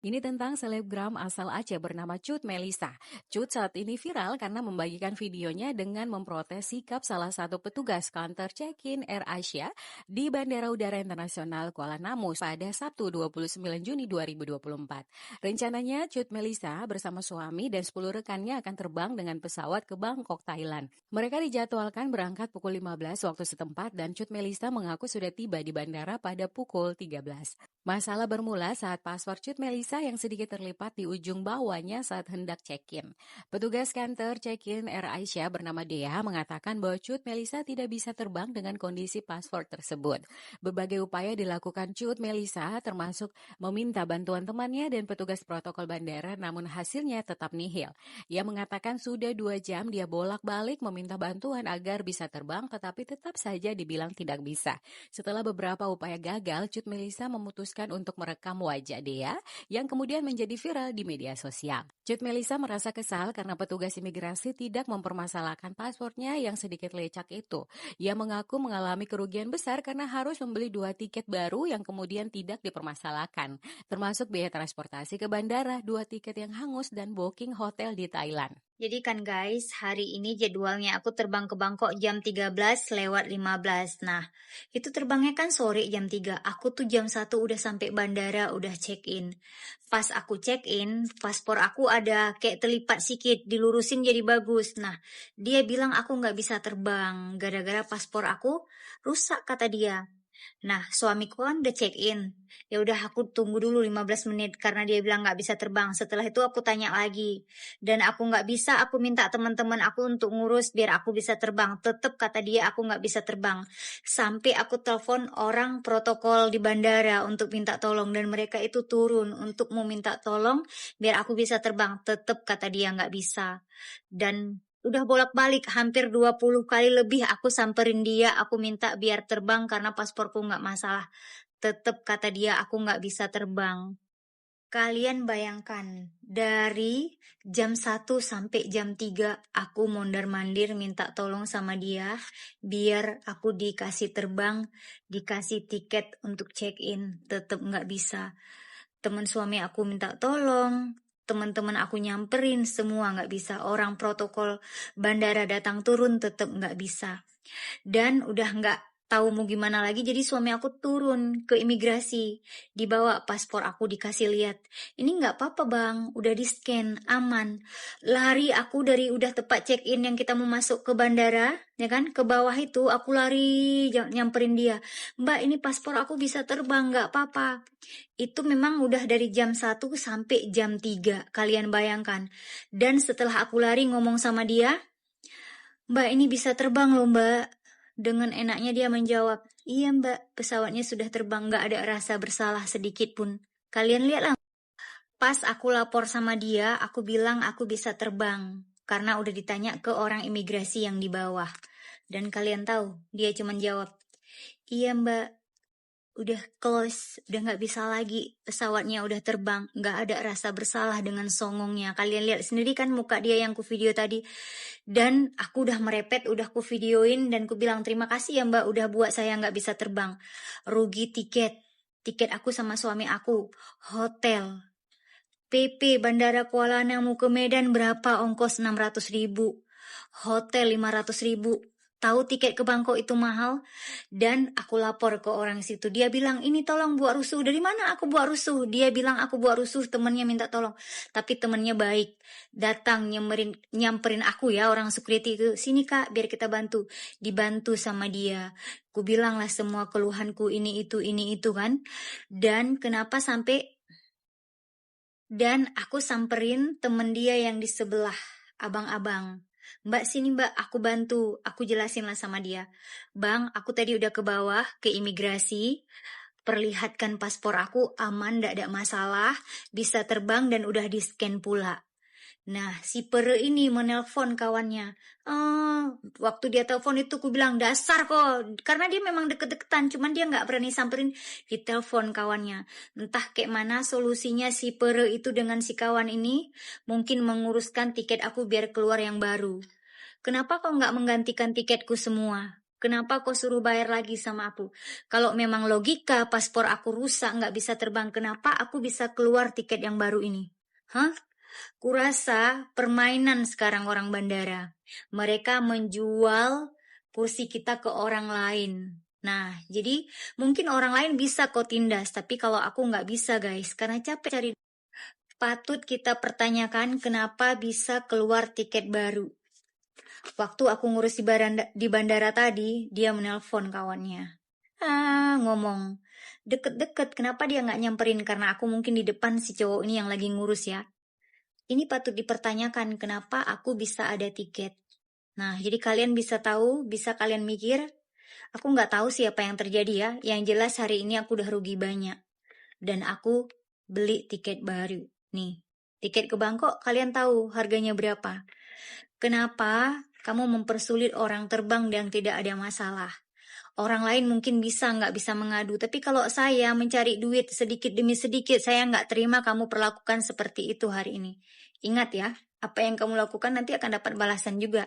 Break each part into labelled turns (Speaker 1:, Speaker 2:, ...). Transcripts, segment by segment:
Speaker 1: Ini tentang selebgram asal Aceh bernama Cut Melisa. Cut saat ini viral karena membagikan videonya dengan memprotes sikap salah satu petugas kantor check-in Air Asia di Bandara Udara Internasional Kuala Namu pada Sabtu 29 Juni 2024. Rencananya Cut Melisa bersama suami dan 10 rekannya akan terbang dengan pesawat ke Bangkok, Thailand. Mereka dijadwalkan berangkat pukul 15 waktu setempat dan Cut Melisa mengaku sudah tiba di bandara pada pukul 13. Masalah bermula saat paspor Cut Melisa yang sedikit terlipat di ujung bawahnya saat hendak check-in. Petugas kantor check-in Air Asia bernama Dea mengatakan bahwa Cut Melisa tidak bisa terbang dengan kondisi paspor tersebut. Berbagai upaya dilakukan Cut Melisa termasuk meminta bantuan temannya dan petugas protokol bandara namun hasilnya tetap nihil. Ia mengatakan sudah 2 jam dia bolak-balik meminta bantuan agar bisa terbang tetapi tetap saja dibilang tidak bisa. Setelah beberapa upaya gagal, Cut Melisa memutuskan untuk merekam wajah Dea yang kemudian menjadi viral di media sosial. Cut Melisa merasa kesal karena petugas imigrasi tidak mempermasalahkan paspornya yang sedikit lecak itu. Ia mengaku mengalami kerugian besar karena harus membeli 2 tiket baru yang kemudian tidak dipermasalahkan, termasuk biaya transportasi ke bandara, 2 tiket yang hangus, dan booking hotel di Thailand.
Speaker 2: Jadi kan guys, hari ini jadwalnya aku terbang ke Bangkok jam 13:15. Nah, itu terbangnya kan sore jam 3. Aku tuh jam 1 udah sampai bandara, udah check-in. Pas aku check-in, paspor aku ada kayak terlipat sikit, dilurusin jadi bagus. Nah, dia bilang aku nggak bisa terbang, gara-gara paspor aku rusak kata dia. Nah, suamiku kan udah check-in. Ya udah aku tunggu dulu 15 menit karena dia bilang nggak bisa terbang. Setelah itu aku tanya lagi. Dan aku nggak bisa, aku minta teman-teman aku untuk ngurus biar aku bisa terbang. Tetap kata dia aku nggak bisa terbang. Sampai aku telepon orang protokol di bandara untuk minta tolong. Dan mereka itu turun untuk mau minta tolong biar aku bisa terbang. Tetap kata dia nggak bisa. Dan udah bolak-balik hampir 20 kali lebih aku samperin dia, aku minta biar terbang karena pasporku nggak masalah. Tetep kata dia aku nggak bisa terbang. Kalian bayangkan, dari jam 1 sampai jam 3 aku mondar-mandir minta tolong sama dia biar aku dikasih terbang, dikasih tiket untuk check-in, tetep nggak bisa. Teman suami aku minta tolong, teman-teman aku nyamperin, semua nggak bisa. Orang protokol bandara datang turun tetap nggak bisa. Dan udah nggak tahu mau gimana lagi, jadi suami aku turun ke imigrasi, dibawa paspor aku dikasih lihat. Ini nggak apa-apa bang, udah di scan, aman. Lari aku dari udah tempat check in yang kita mau masuk ke bandara, ya kan, ke bawah itu aku lari nyamperin dia. Mbak ini paspor aku bisa terbang, nggak apa-apa. Itu memang udah dari jam 1 sampai jam 3, kalian bayangkan. Dan setelah aku lari ngomong sama dia, Mbak ini bisa terbang loh mbak. Dengan enaknya dia menjawab, iya mbak, pesawatnya sudah terbang, gak ada rasa bersalah sedikit pun. Kalian lihatlah. Pas aku lapor sama dia, aku bilang aku bisa terbang. Karena udah ditanya ke orang imigrasi yang di bawah. Dan kalian tahu, dia cuma jawab, iya mbak, udah close, udah nggak bisa lagi, pesawatnya udah terbang, nggak ada rasa bersalah dengan songongnya. Kalian lihat sendiri kan muka dia yang ku video tadi. Dan aku udah merepet, udah ku videoin dan ku bilang terima kasih ya mbak udah buat saya nggak bisa terbang. Rugi tiket aku sama suami aku, hotel, PP Bandara Kuala Namu ke Medan berapa ongkos 600.000, hotel 500.000. Tahu tiket ke Bangkok itu mahal. Dan aku lapor ke orang situ. Dia bilang ini tolong buat rusuh. Dari mana aku buat rusuh? Dia bilang aku buat rusuh, temennya minta tolong. Tapi temennya baik. Datang nyamperin aku ya, orang security itu. Sini kak biar kita bantu. Dibantu sama dia. Ku bilang lah semua keluhanku ini itu kan. Dan kenapa sampai dan aku samperin temen dia yang di sebelah, abang-abang. Mbak sini mbak, aku bantu. Aku jelasin lah sama dia. Bang, aku tadi udah ke bawah, ke imigrasi. Perlihatkan paspor aku aman, gak ada masalah. Bisa terbang dan udah di-scan pula. Nah, si pere ini menelpon kawannya. Waktu dia telepon itu ku bilang dasar kok. Karena dia memang deket-deketan, cuman dia nggak berani samperin. Ditelepon kawannya. Entah kayak mana solusinya si pere itu dengan si kawan ini. Mungkin menguruskan tiket aku biar keluar yang baru. Kenapa kok nggak menggantikan tiketku semua? Kenapa kau suruh bayar lagi sama aku? Kalau memang logika paspor aku rusak nggak bisa terbang, kenapa aku bisa keluar tiket yang baru ini? Hah? Kurasa permainan sekarang orang bandara. Mereka menjual kursi kita ke orang lain. Nah, jadi mungkin orang lain bisa kau tindas, tapi kalau aku nggak bisa guys, karena capek cari. Patut kita pertanyakan kenapa bisa keluar tiket baru. Waktu aku ngurus di bandara tadi, dia menelpon kawannya. Ngomong, deket-deket, kenapa dia nggak nyamperin? Karena aku mungkin di depan si cowok ini yang lagi ngurus ya. Ini patut dipertanyakan kenapa aku bisa ada tiket. Nah, jadi kalian bisa tahu, bisa kalian mikir, aku nggak tahu sih apa yang terjadi ya. Yang jelas hari ini aku udah rugi banyak. Dan aku beli tiket baru. Nih, tiket ke Bangkok kalian tahu harganya berapa? Kenapa kamu mempersulit orang terbang yang tidak ada masalah? Orang lain mungkin nggak bisa mengadu. Tapi kalau saya mencari duit sedikit demi sedikit, saya nggak terima kamu perlakukan seperti itu hari ini. Ingat ya, apa yang kamu lakukan nanti akan dapat balasan juga.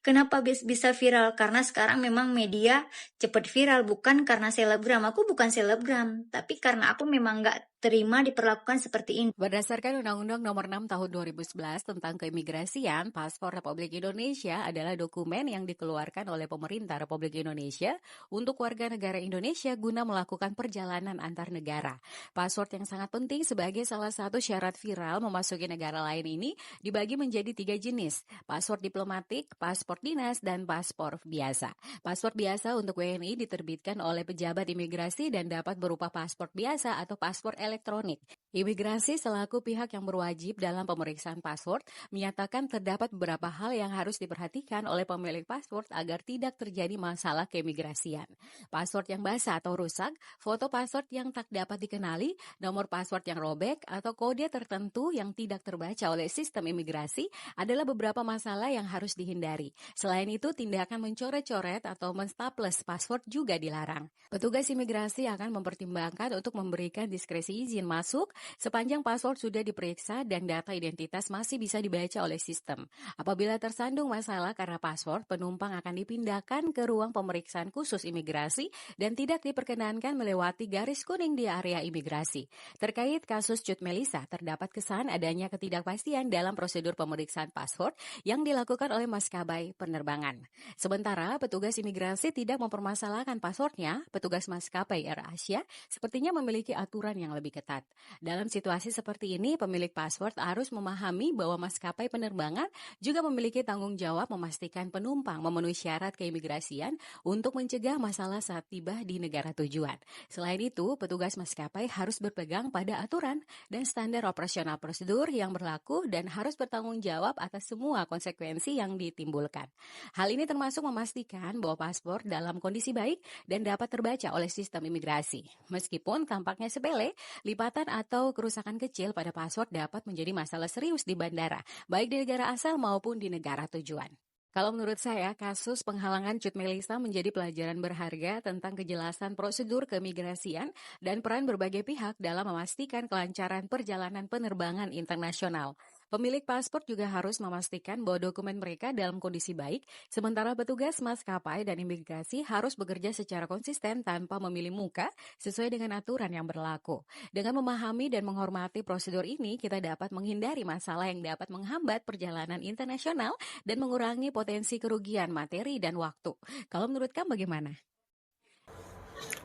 Speaker 2: Kenapa bisa viral? Karena sekarang memang media cepat viral, bukan karena selebgram. Aku bukan selebgram, tapi karena aku memang nggak terima diperlakukan seperti ini.
Speaker 1: Berdasarkan Undang-Undang Nomor 6 Tahun 2011 tentang Keimigrasian, paspor Republik Indonesia adalah dokumen yang dikeluarkan oleh pemerintah Republik Indonesia untuk warga negara Indonesia guna melakukan perjalanan antar negara. Paspor yang sangat penting sebagai salah satu syarat viral memasuki negara lain ini dibagi menjadi 3 jenis: paspor diplomatik, paspor dinas, dan paspor biasa. Paspor biasa untuk WNI diterbitkan oleh pejabat imigrasi dan dapat berupa paspor biasa atau paspor elektronik. Imigrasi selaku pihak yang berwajib dalam pemeriksaan paspor menyatakan terdapat beberapa hal yang harus diperhatikan oleh pemilik paspor agar tidak terjadi masalah keimigrasian. Paspor yang basah atau rusak, foto paspor yang tak dapat dikenali, nomor paspor yang robek, atau kode tertentu yang tidak terbaca oleh sistem imigrasi adalah beberapa masalah yang harus dihindari. Selain itu, tindakan mencoret-coret atau menstaples paspor juga dilarang. Petugas imigrasi akan mempertimbangkan untuk memberikan diskresi izin masuk sepanjang paspor sudah diperiksa dan data identitas masih bisa dibaca oleh sistem. Apabila tersandung masalah karena paspor, penumpang akan dipindahkan ke ruang pemeriksaan khusus imigrasi dan tidak diperkenankan melewati garis kuning di area imigrasi. Terkait kasus Cut Melisa, terdapat kesan adanya ketidakpastian dalam prosedur pemeriksaan paspor yang dilakukan oleh maskapai penerbangan. Sementara petugas imigrasi tidak mempermasalahkan paspornya, petugas maskapai AirAsia sepertinya memiliki aturan yang lebih ketat. Dalam situasi seperti ini, pemilik paspor harus memahami bahwa maskapai penerbangan juga memiliki tanggung jawab memastikan penumpang memenuhi syarat keimigrasian untuk mencegah masalah saat tiba di negara tujuan. Selain itu, petugas maskapai harus berpegang pada aturan dan standar operasional prosedur yang berlaku dan harus bertanggung jawab atas semua konsekuensi yang ditimbulkan. Hal ini termasuk memastikan bahwa paspor dalam kondisi baik dan dapat terbaca oleh sistem imigrasi. Meskipun tampaknya sepele, lipatan atau kerusakan kecil pada paspor dapat menjadi masalah serius di bandara, baik di negara asal maupun di negara tujuan. Kalau menurut saya, kasus penghalangan Cut Melisa menjadi pelajaran berharga tentang kejelasan prosedur keimigrasian dan peran berbagai pihak dalam memastikan kelancaran perjalanan penerbangan internasional. Pemilik paspor juga harus memastikan bahwa dokumen mereka dalam kondisi baik, sementara petugas maskapai dan imigrasi harus bekerja secara konsisten tanpa memilih muka sesuai dengan aturan yang berlaku. Dengan memahami dan menghormati prosedur ini, kita dapat menghindari masalah yang dapat menghambat perjalanan internasional dan mengurangi potensi kerugian materi dan waktu. Kalau menurut kamu bagaimana?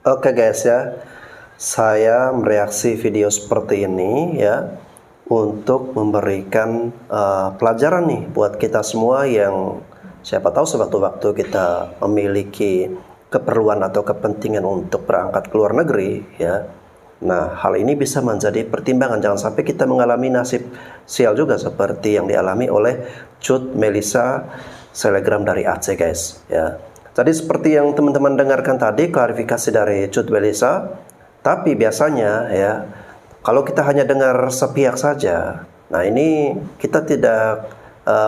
Speaker 3: Oke guys ya, saya mereaksi video seperti ini ya untuk memberikan pelajaran nih buat kita semua yang siapa tahu sewaktu-waktu kita memiliki keperluan atau kepentingan untuk berangkat ke luar negeri ya. Nah, hal ini bisa menjadi pertimbangan, jangan sampai kita mengalami nasib sial juga seperti yang dialami oleh Cut Melisa selegram dari Aceh guys ya. Jadi seperti yang teman-teman dengarkan tadi klarifikasi dari Cut Melisa, tapi biasanya ya kalau kita hanya dengar sepihak saja, nah ini kita tidak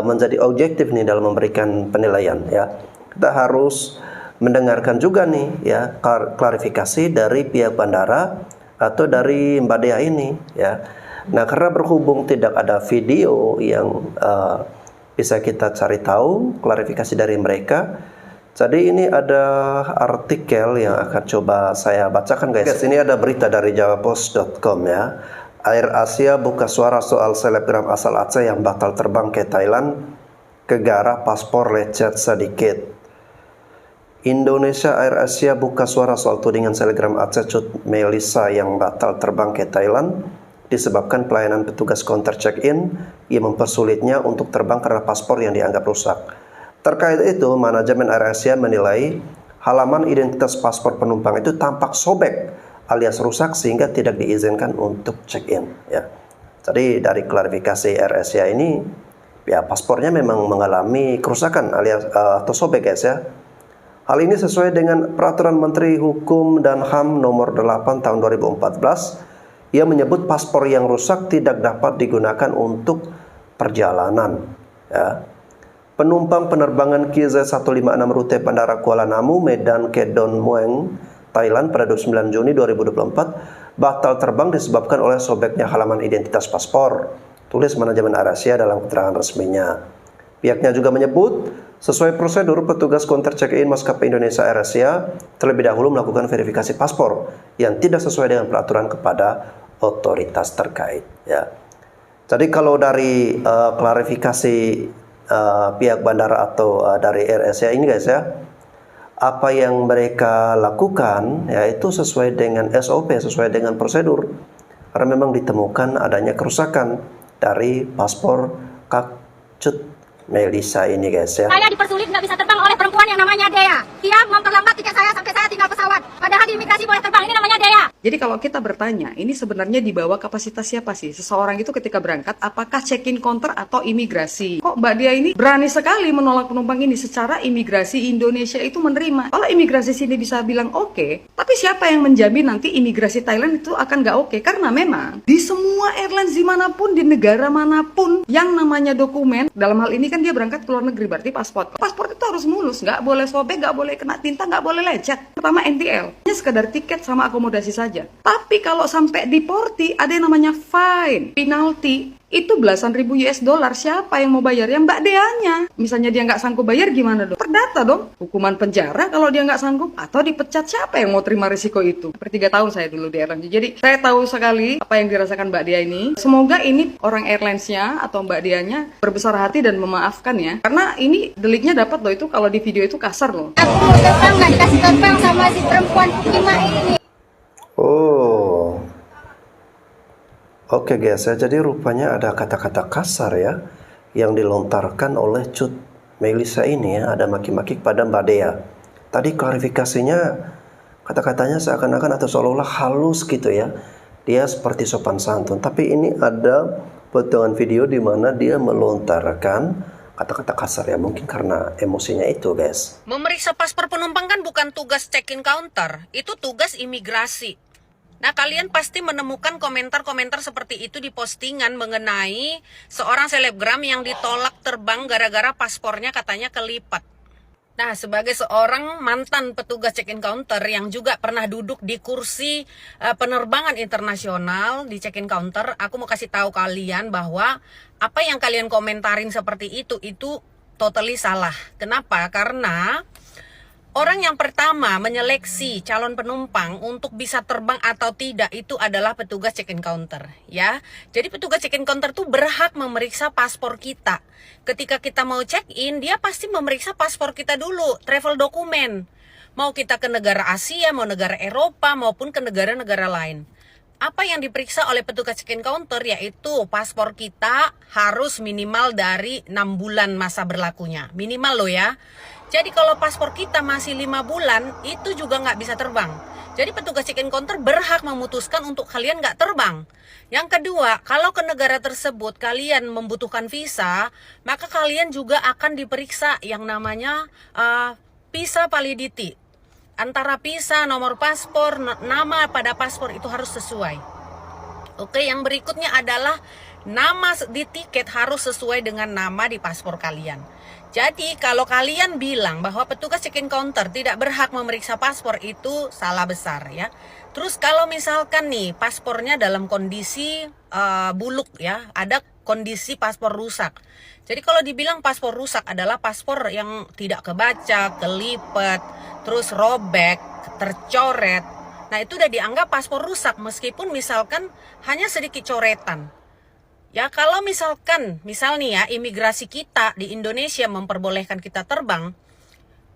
Speaker 3: menjadi objektif nih dalam memberikan penilaian ya. Kita harus mendengarkan juga nih ya klarifikasi dari pihak bandara atau dari Mbak Dea ini ya. Nah, karena berhubung tidak ada video yang bisa kita cari tahu klarifikasi dari mereka, Jadi ini ada artikel yang akan coba saya bacakan guys. Ini ada berita dari javapost.com ya. Air Asia buka suara soal selebgram asal Aceh yang batal terbang ke Thailand, gegara paspor lecet sedikit. Indonesia Air Asia buka suara soal tudingan selebgram Aceh Cut Melissa yang batal terbang ke Thailand disebabkan pelayanan petugas counter check-in yang mempersulitnya untuk terbang karena paspor yang dianggap rusak. Terkait itu, manajemen Air Asia menilai halaman identitas paspor penumpang itu tampak sobek alias rusak sehingga tidak diizinkan untuk check-in ya. Jadi dari klarifikasi Air Asia ini ya paspornya memang mengalami kerusakan alias atau sobek guys ya. Hal ini sesuai dengan Peraturan Menteri Hukum dan HAM nomor 8 tahun 2014 yang menyebut paspor yang rusak tidak dapat digunakan untuk perjalanan ya. Penumpang penerbangan KZ156 rute Bandara Kuala Namu, Medan ke Don Mueang, Thailand pada 29 Juni 2024 batal terbang disebabkan oleh sobeknya halaman identitas paspor, tulis manajemen Air Asia dalam keterangan resminya. Pihaknya juga menyebut, sesuai prosedur petugas counter check-in maskapai Indonesia Air Asia terlebih dahulu melakukan verifikasi paspor yang tidak sesuai dengan peraturan kepada otoritas terkait ya. Jadi kalau dari klarifikasi pihak bandara atau dari Air Asia ini guys ya, apa yang mereka lakukan yaitu sesuai dengan SOP, sesuai dengan prosedur, karena memang ditemukan adanya kerusakan dari paspor Kak Cut Melissa ini guys ya.
Speaker 4: Saya dipersulit nggak bisa terbang oleh perempuan yang namanya Dea. Dia memperlambat tiket saya sampai saya tinggal pesawat. Padahal di imigrasi boleh terbang, ini namanya Dea.
Speaker 5: Jadi kalau kita bertanya, ini sebenarnya di bawah kapasitas siapa sih? Seseorang itu ketika berangkat, apakah check-in counter atau imigrasi? Kok Mbak Dia ini berani sekali menolak penumpang ini? Secara imigrasi Indonesia itu menerima. Kalau imigrasi sini bisa bilang oke, tapi siapa yang menjamin nanti imigrasi Thailand itu akan nggak oke? Karena memang di semua airlines dimanapun, di negara manapun yang namanya dokumen, dalam hal ini kan dia berangkat ke luar negeri, berarti paspor. Paspor itu harus mulus, nggak boleh sobek, nggak boleh kena tinta, nggak boleh lecet. Pertama NTL, hanya sekedar tiket sama akomodasi saja. Tapi kalau sampai deporti ada yang namanya fine, penalti, itu belasan ribu US dollar. Siapa yang mau bayar? Ya Mbak Deanya. Misalnya dia nggak sanggup bayar gimana dong? Perdata dong. Hukuman penjara kalau dia nggak sanggup, atau dipecat. Siapa yang mau terima risiko itu? Per 3 tahun saya dulu di airline. Jadi saya tahu sekali apa yang dirasakan Mbak Dia ini. Semoga ini orang airlinesnya atau Mbak Dianya berbesar hati dan memaafkan ya. Karena ini deliknya dapat loh, itu kalau di video itu kasar loh.
Speaker 4: Aku mau terbang, nggak dikasih terbang sama si perempuan Pima ini.
Speaker 3: Oh, oke guys ya, jadi rupanya ada kata-kata kasar ya yang dilontarkan oleh Cut Melissa ini ya, ada maki-maki kepada Mbak Dea. Tadi klarifikasinya kata-katanya seakan-akan atau seolah-olah halus gitu ya. Dia seperti sopan santun, tapi ini ada potongan video di mana dia melontarkan kata-kata kasar ya, mungkin karena emosinya itu guys.
Speaker 6: Memeriksa paspor penumpang kan bukan tugas check-in counter, itu tugas imigrasi. Nah, kalian pasti menemukan komentar-komentar seperti itu di postingan mengenai seorang selebgram yang ditolak terbang gara-gara paspornya katanya kelipat. Nah, sebagai seorang mantan petugas check-in counter yang juga pernah duduk di kursi penerbangan internasional di check-in counter, aku mau kasih tahu kalian bahwa apa yang kalian komentarin seperti itu totally salah. Kenapa? Karena orang yang pertama menyeleksi calon penumpang untuk bisa terbang atau tidak itu adalah petugas check-in counter, ya. Jadi petugas check-in counter tuh berhak memeriksa paspor kita. Ketika kita mau check-in, dia pasti memeriksa paspor kita dulu, travel dokumen. Mau kita ke negara Asia, mau negara Eropa, maupun ke negara-negara lain. Apa yang diperiksa oleh petugas check-in counter yaitu paspor kita harus minimal dari 6 bulan masa berlakunya. Minimal loh ya. Jadi kalau paspor kita masih 5 bulan, itu juga nggak bisa terbang. Jadi petugas check-in counter berhak memutuskan untuk kalian nggak terbang. Yang kedua, kalau ke negara tersebut kalian membutuhkan visa, maka kalian juga akan diperiksa yang namanya visa validity. Antara visa, nomor paspor, nama pada paspor itu harus sesuai. Oke, yang berikutnya adalah nama di tiket harus sesuai dengan nama di paspor kalian. Jadi kalau kalian bilang bahwa petugas check-in counter tidak berhak memeriksa paspor, itu salah besar ya. Terus kalau misalkan nih paspornya dalam kondisi buluk ya, ada kondisi paspor rusak. Jadi kalau dibilang paspor rusak adalah paspor yang tidak kebaca, kelipet, terus robek, tercoret. Nah itu udah dianggap paspor rusak meskipun misalkan hanya sedikit coretan. Ya kalau misalkan, misal nih ya, imigrasi kita di Indonesia memperbolehkan kita terbang,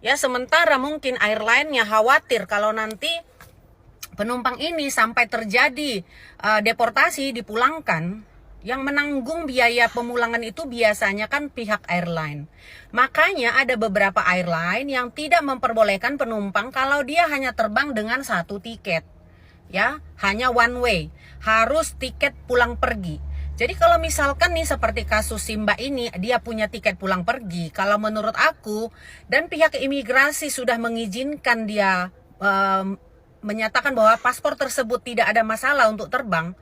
Speaker 6: ya sementara mungkin airline-nya khawatir kalau nanti penumpang ini sampai terjadi deportasi, dipulangkan, yang menanggung biaya pemulangan itu biasanya kan pihak airline. Makanya ada beberapa airline yang tidak memperbolehkan penumpang kalau dia hanya terbang dengan satu tiket. Ya, hanya one way, harus tiket pulang pergi. Jadi kalau misalkan nih seperti kasus Simba ini, dia punya tiket pulang pergi, kalau menurut aku dan pihak imigrasi sudah mengizinkan dia menyatakan bahwa paspor tersebut tidak ada masalah untuk terbang,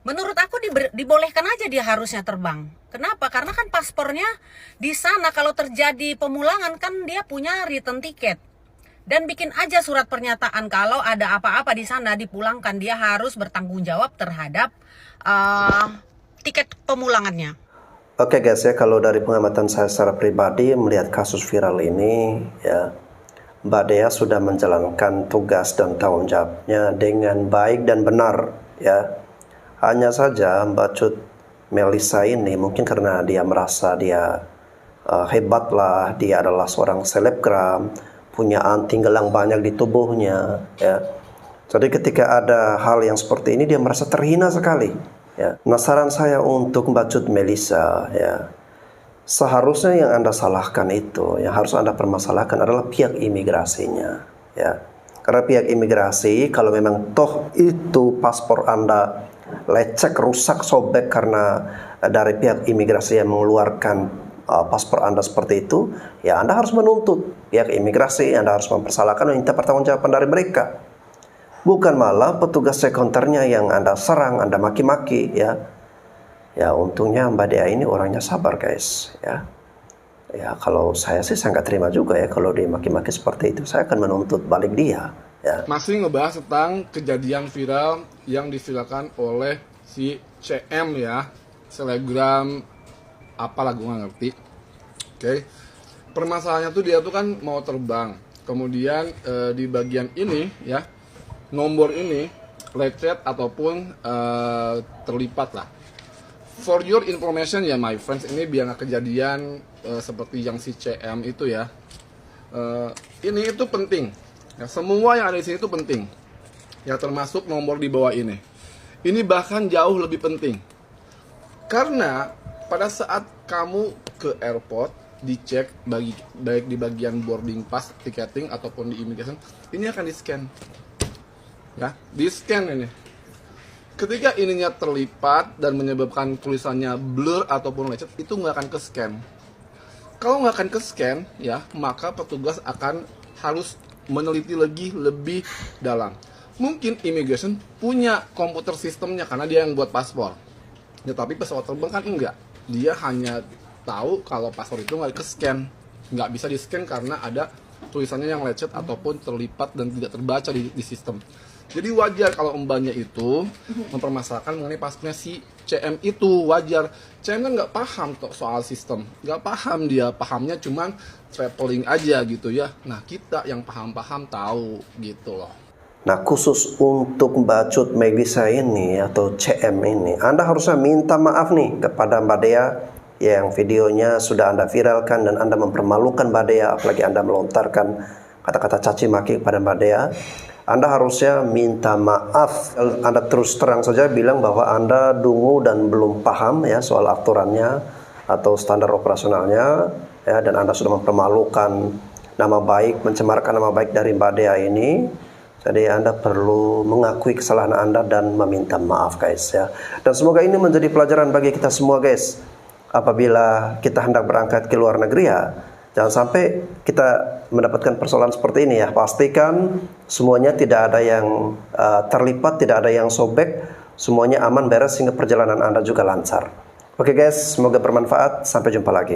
Speaker 6: menurut aku dibolehkan aja dia harusnya terbang. Kenapa? Karena kan paspornya di sana kalau terjadi pemulangan kan dia punya return tiket. Dan bikin aja surat pernyataan kalau ada apa-apa di sana dipulangkan, dia harus bertanggung jawab terhadap tiket pemulangannya.
Speaker 3: Oke guys ya, kalau dari pengamatan saya secara pribadi melihat kasus viral ini ya, Mbak Dea sudah menjalankan tugas dan tanggung jawabnya dengan baik dan benar ya. Hanya saja Mbak Cut Melisa ini mungkin karena dia merasa dia hebat lah, dia adalah seorang selebgram, punya anting gelang banyak di tubuhnya ya. Jadi ketika ada hal yang seperti ini dia merasa terhina sekali ya. Nah saran saya untuk Mbak Cut Melisa ya, seharusnya yang Anda salahkan itu, yang harus Anda permasalahkan adalah pihak imigrasinya ya. Karena pihak imigrasi kalau memang toh itu paspor Anda lecek, rusak, sobek karena dari pihak imigrasi yang mengeluarkan paspor Anda seperti itu, ya Anda harus menuntut pihak imigrasi, Anda harus mempersalahkan dan minta pertanggungjawaban dari mereka. Bukan malah petugas check counternya yang Anda serang, Anda maki-maki ya. Ya untungnya Mbak Dea ini orangnya sabar guys ya. Ya kalau saya sih saya nggak terima juga ya kalau dia maki-maki seperti itu, saya akan menuntut balik dia. Ya.
Speaker 7: Masih ngebahas tentang kejadian viral yang diviralkan oleh si CM ya, selebgram apalah gue nggak ngerti. Oke. Permasalahannya tuh dia tuh kan mau terbang, kemudian di bagian ini ya, nomor ini lecet ataupun terlipat lah. For your information ya my friends, ini biar nggak kejadian seperti yang si CM itu ya. Ini itu penting. Ya, semua yang ada di sini itu penting. Ya termasuk nomor di bawah ini. Ini bahkan jauh lebih penting. Karena pada saat kamu ke airport dicek baik di bagian boarding pass, ticketing ataupun di immigration, ini akan di-scan. Ya, di-scan ini. Ketika ininya terlipat dan menyebabkan tulisannya blur ataupun lecet, itu nggak akan ke-scan. Kalau nggak akan ke-scan, ya, maka petugas akan harus meneliti lagi lebih dalam. Mungkin immigration punya komputer sistemnya karena dia yang buat paspor. Ya, tapi pesawat terbang kan enggak. Dia hanya tahu kalau paspor itu nggak ke-scan. Nggak bisa di-scan karena ada tulisannya yang lecet ataupun terlipat dan tidak terbaca di sistem. Jadi wajar kalau mbaknya itu mempermasalahkan mengenai paspornya si CM itu, wajar. CM kan nggak paham soal sistem, nggak paham, dia pahamnya cuman traveling aja gitu ya. Nah kita yang paham-paham tahu gitu loh.
Speaker 3: Nah khusus untuk Mbak Cut Melisa ini atau CM ini, Anda harusnya minta maaf nih kepada Mbak Dea yang videonya sudah Anda viralkan dan Anda mempermalukan Mbak Dea, apalagi Anda melontarkan kata-kata caci maki kepada Mbak Dea. Anda harusnya minta maaf. Anda terus terang saja bilang bahwa Anda dungu dan belum paham ya soal aturannya atau standar operasionalnya ya, dan Anda sudah mempermalukan nama baik, mencemarkan nama baik dari Mbak Dea ini. Jadi Anda perlu mengakui kesalahan Anda dan meminta maaf guys ya. Dan semoga ini menjadi pelajaran bagi kita semua guys. Apabila kita hendak berangkat ke luar negeri ya, jangan sampai kita mendapatkan persoalan seperti ini ya. Pastikan semuanya tidak ada yang terlipat, tidak ada yang sobek, semuanya aman beres sehingga perjalanan Anda juga lancar. Oke guys, semoga bermanfaat. Sampai jumpa lagi.